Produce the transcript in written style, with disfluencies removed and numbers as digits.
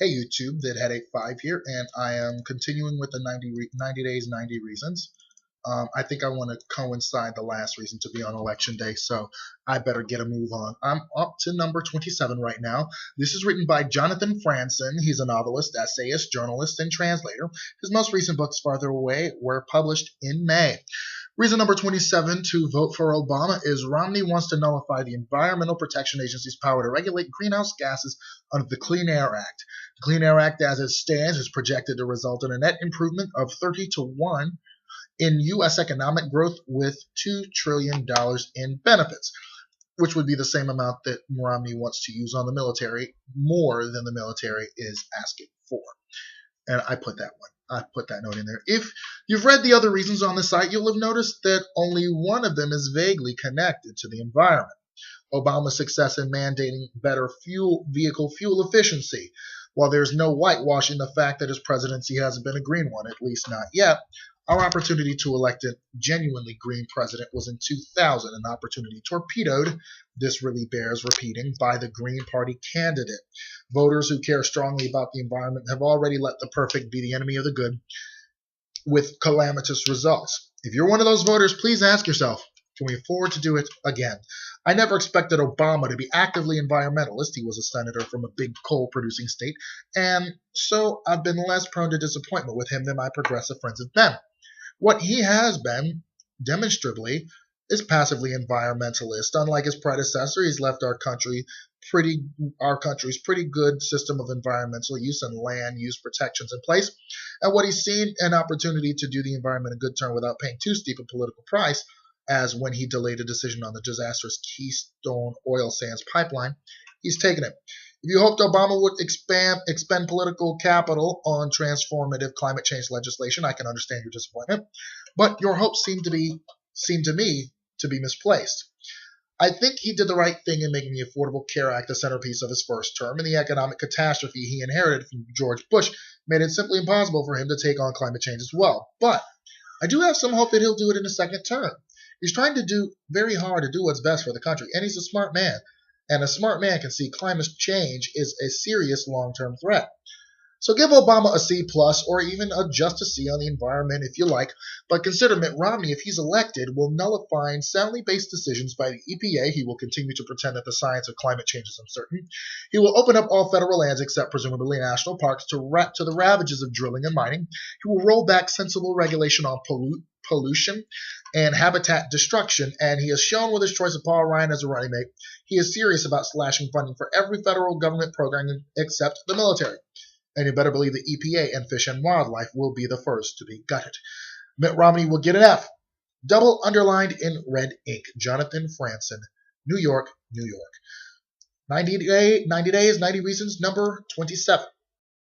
Hey YouTube, that had 5 here, and I am continuing with the 90 days, 90 reasons. I think I want to coincide the last reason to be on election day, so I better get a move on. I'm up to number 27 right now. This is written by Jonathan Franzen. He's a novelist, essayist, journalist, and translator. His most recent books, Farther Away, were published in May. Reason number 27 to vote for Obama is Romney wants to nullify the Environmental Protection Agency's power to regulate greenhouse gases under the Clean Air Act. The Clean Air Act, as it stands, is projected to result in a net improvement of 30 to 1 in U.S. economic growth with $2 trillion in benefits, which would be the same amount that Romney wants to use on the military, more than the military is asking for. And I put that note in there. If you've read the other reasons on the site, you'll have noticed that only one of them is vaguely connected to the environment. Obama's success in mandating better vehicle fuel efficiency. While there's no whitewashing the fact that his presidency hasn't been a green one, at least not yet, our opportunity to elect a genuinely green president was in 2000, an opportunity torpedoed, this really bears repeating, by the Green Party candidate. Voters who care strongly about the environment have already let the perfect be the enemy of the good, with calamitous results. If you're one of those voters, please ask yourself, can we afford to do it again? I never expected Obama to be actively environmentalist. He was a senator from a big coal-producing state, and so I've been less prone to disappointment with him than my progressive friends have been. What he has been, demonstrably, is passively environmentalist. Unlike his predecessor, he's left our country's pretty good system of environmental use and land use protections in place. And what he's seen an opportunity to do the environment a good turn without paying too steep a political price, as when he delayed a decision on the disastrous Keystone Oil Sands pipeline, he's taken it. If you hoped Obama would expend political capital on transformative climate change legislation, I can understand your disappointment, but your hopes seem to me to be misplaced. I think he did the right thing in making the Affordable Care Act the centerpiece of his first term, and the economic catastrophe he inherited from George Bush made it simply impossible for him to take on climate change as well. But I do have some hope that he'll do it in a second term. He's trying to do very hard to do what's best for the country, and he's a smart man. And a smart man can see climate change is a serious long-term threat. So give Obama a C+, or even a just a C on the environment if you like, but consider Mitt Romney, if he's elected, will nullify soundly based decisions by the EPA. He will continue to pretend that the science of climate change is uncertain. He will open up all federal lands except presumably national parks to the ravages of drilling and mining. He will roll back sensible regulation on pollution and habitat destruction, and he has shown with his choice of Paul Ryan as a running mate, he is serious about slashing funding for every federal government program except the military. And you better believe the EPA and Fish and Wildlife will be the first to be gutted. Mitt Romney will get an F. Double underlined in red ink. Jonathan Franzen, New York, New York. 90 days, 90 reasons, number 27.